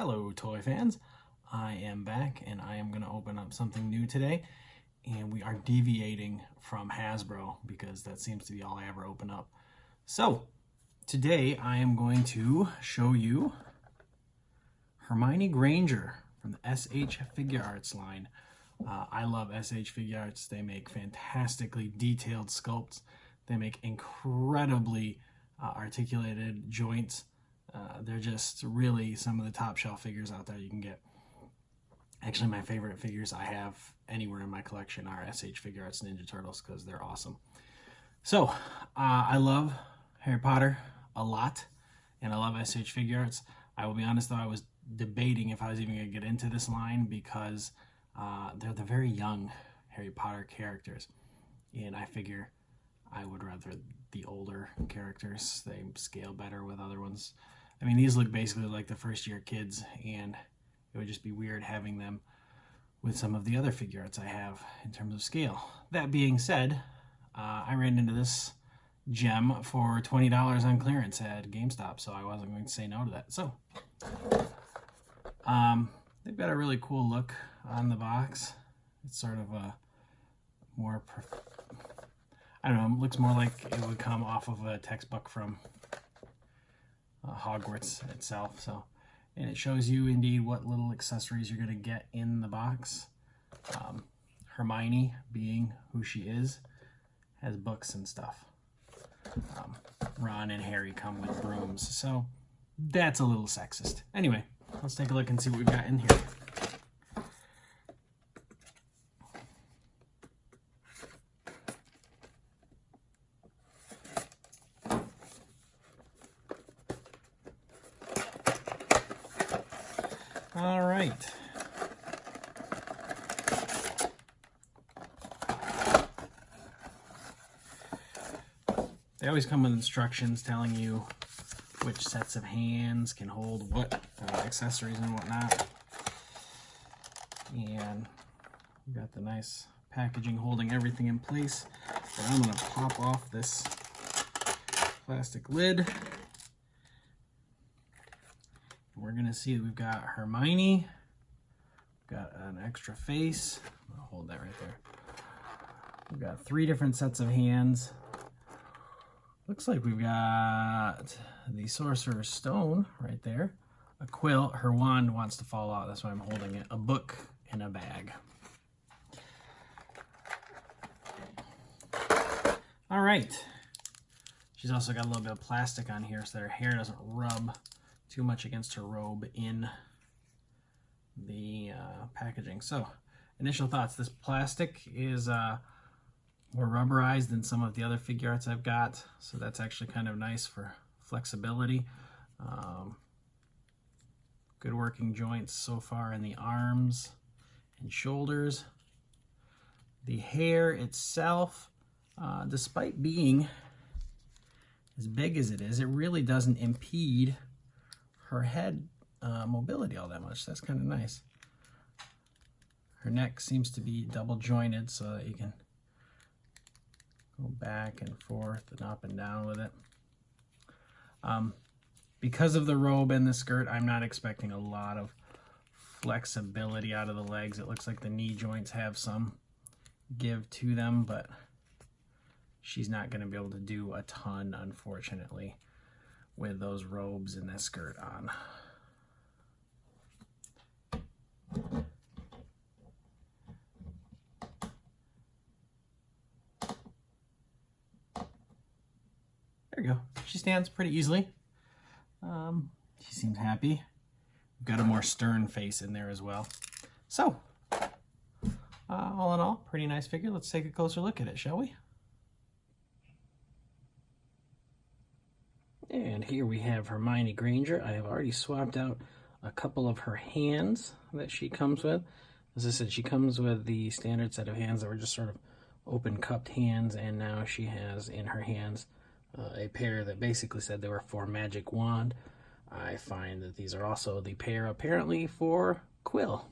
Hello toy fans, I am back and I am going to open up something new today, and we are deviating from Hasbro because that seems to be all I ever open up. So today I am going to show you Hermione Granger from the SH Figuarts line. I love SH Figuarts. They make fantastically detailed sculpts. They make incredibly articulated joints. They're just really some of the top shelf figures out there you can get. Actually, my favorite figures I have anywhere in my collection are SH Figuarts Ninja Turtles because they're awesome. So, I love Harry Potter a lot, and I love SH Figuarts. I will be honest though, I was debating if I was even going to get into this line because they're the very young Harry Potter characters, and I figure I would rather the older characters. They scale better with other ones. I mean, these look basically like the first year kids, and it would just be weird having them with some of the other Figuarts I have in terms of scale. That being said, I ran into this gem for $20 on clearance at GameStop, so I wasn't going to say no to that. So, they've got a really cool look on the box. It's sort of a more, I don't know, it looks more like it would come off of a textbook from Hogwarts itself. So, and it shows you indeed what little accessories you're going to get in the box. Hermione, being who she is, has books and stuff. Ron and Harry come with brooms, so that's a little sexist. Anyway, let's take a look and see what we've got in here. All right. They always come with instructions telling you which sets of hands can hold what accessories and whatnot. And we've got the nice packaging holding everything in place. But I'm going to pop off this plastic lid. We're going to see that we've got Hermione, we've got an extra face. I'll hold that right there. We've got 3 different sets of hands. Looks like we've got the Sorcerer's Stone right there, a quill. Her wand wants to fall out, that's why I'm holding it. A book in a bag. All right. She's also got a little bit of plastic on here so that her hair doesn't rub too much against her robe in the packaging. So, initial thoughts. This plastic is more rubberized than some of the other Figuarts I've got, so that's actually kind of nice for flexibility. Good working joints so far in the arms and shoulders. The hair itself, despite being as big as it is, it really doesn't impede her head mobility all that much. That's kind of nice. Her neck seems to be double jointed so that you can go back and forth and up and down with it. Because of the robe and the skirt, I'm not expecting a lot of flexibility out of the legs. It looks like the knee joints have some give to them, but she's not going to be able to do a ton, unfortunately, with those robes and that skirt on. There you go. She stands pretty easily. She seems happy. We've got a more stern face in there as well. So, all in all, pretty nice figure. Let's take a closer look at it, shall we? And here we have Hermione Granger. I have already swapped out a couple of her hands that she comes with. As I said, she comes with the standard set of hands that were just sort of open cupped hands, and now she has in her hands a pair that basically said they were for Magic Wand. I find that these are also the pair apparently for Quill.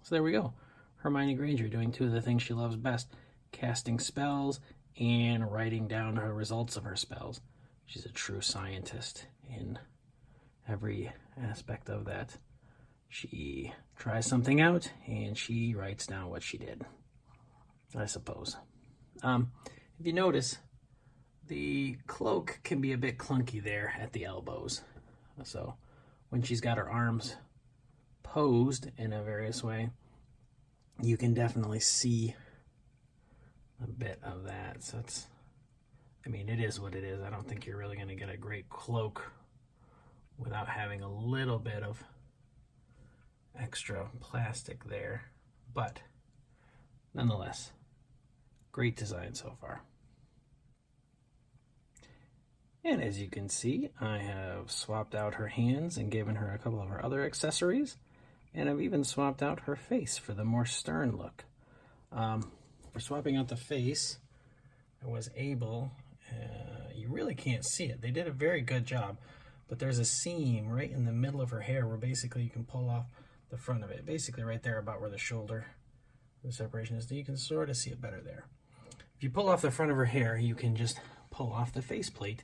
So there we go. Hermione Granger doing 2 of the things she loves best, casting spells and writing down the results of her spells. She's a true scientist in every aspect of that. she tries something out and she writes down what she did, I suppose. If you notice, the cloak can be a bit clunky there at the elbows. So when she's got her arms posed in a various way, you can definitely see a bit of that. So it's, I mean, it is what it is. I don't think you're really going to get a great cloak without having a little bit of extra plastic there. But nonetheless, great design so far. And as you can see, I have swapped out her hands and given her a couple of her other accessories. And I've even swapped out her face for the more stern look. For swapping out the face, I was able, you really can't see it. They did a very good job, but there's a seam right in the middle of her hair where basically you can pull off the front of it. Basically right there about where the shoulder, the separation is. You can sort of see it better there. If you pull off the front of her hair, you can just pull off the faceplate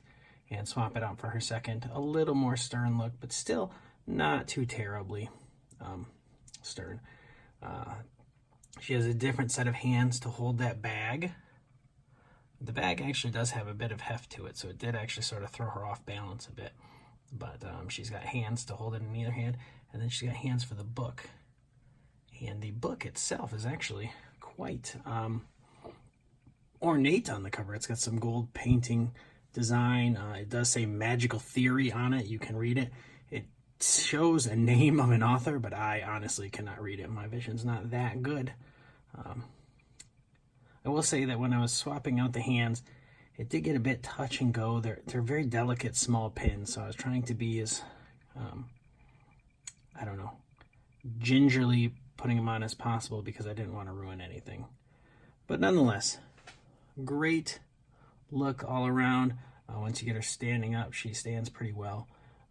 and swap it out for her second. A little more stern look, but still not too terribly stern. She has a different set of hands to hold that bag. The bag actually does have a bit of heft to it, so it did actually sort of throw her off balance a bit. But she's got hands to hold it in either hand, and then she's got hands for the book. And the book itself is actually quite ornate on the cover. It's got some gold painting design. It does say Magical Theory on it. You can read it. It shows a name of an author, but I honestly cannot read it. My vision's not that good. I will say that when I was swapping out the hands, it did get a bit touch and go. They're very delicate small pins, so I was trying to be as, I don't know, gingerly putting them on as possible because I didn't want to ruin anything. But nonetheless, great look all around. Once you get her standing up, she stands pretty well.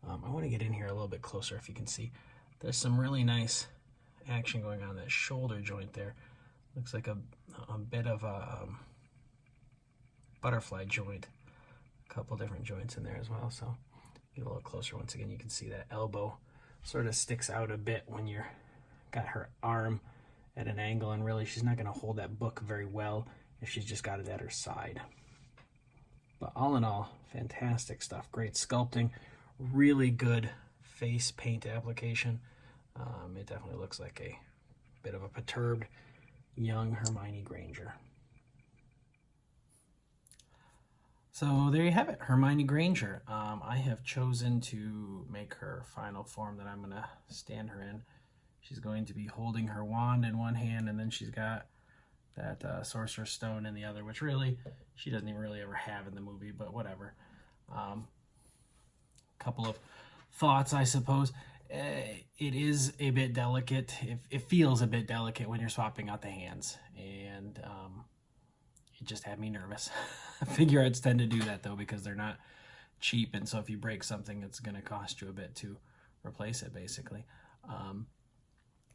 I want to get in here a little bit closer if you can see. There's some really nice action going on that shoulder joint there. Looks like a bit of a butterfly joint. A couple different joints in there as well. So get a little closer. Once again, you can see that elbow sort of sticks out a bit when you're got her arm at an angle, and really she's not going to hold that book very well if she's just got it at her side. But all in all, fantastic stuff. Great sculpting, really good face paint application. It definitely looks like a bit of a perturbed young Hermione Granger. So there you have it, Hermione Granger. I have chosen to make her final form that I'm going to stand her in. She's going to be holding her wand in one hand, and then she's got that Sorcerer's Stone in the other, which really she doesn't even really ever have in the movie, but whatever. Couple of thoughts, I suppose. It is a bit delicate. It feels a bit delicate when you're swapping out the hands, and it just had me nervous. Figuarts tend to do that though because they're not cheap, and so if you break something, it's going to cost you a bit to replace it, basically.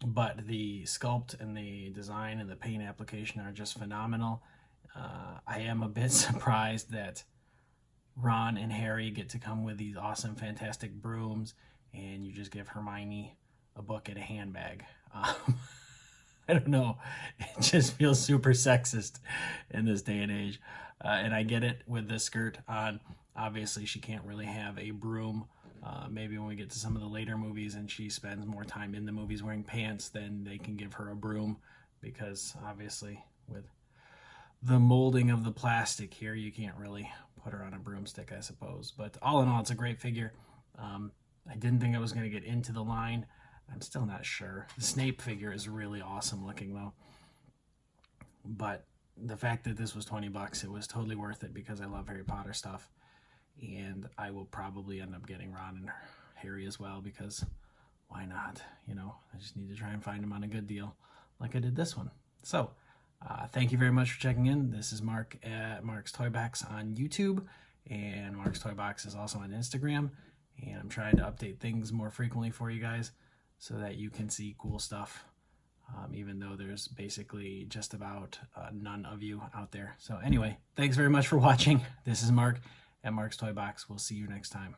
But the sculpt and the design and the paint application are just phenomenal. I am a bit surprised that Ron and Harry get to come with these awesome, fantastic brooms, and you just give Hermione a book and a handbag. I don't know. It just feels super sexist in this day and age. And I get it with the skirt on. Obviously, she can't really have a broom. Maybe when we get to some of the later movies and she spends more time in the movies wearing pants, then they can give her a broom, because obviously with the molding of the plastic here, you can't really put her on a broomstick, I suppose. But all in all, it's a great figure. I didn't think I was going to get into the line. I'm still not sure. The Snape figure is really awesome looking though. But the fact that this was $20, it was totally worth it because I love Harry Potter stuff. And I will probably end up getting Ron and Harry as well, because why not? You know, I just need to try and find them on a good deal like I did this one. So thank you very much for checking in. This is Mark at Markstoybox on YouTube, and Markstoybox is also on Instagram. And I'm trying to update things more frequently for you guys so that you can see cool stuff, even though there's basically just about none of you out there. So anyway, thanks very much for watching. This is Mark at Markstoybox. We'll see you next time.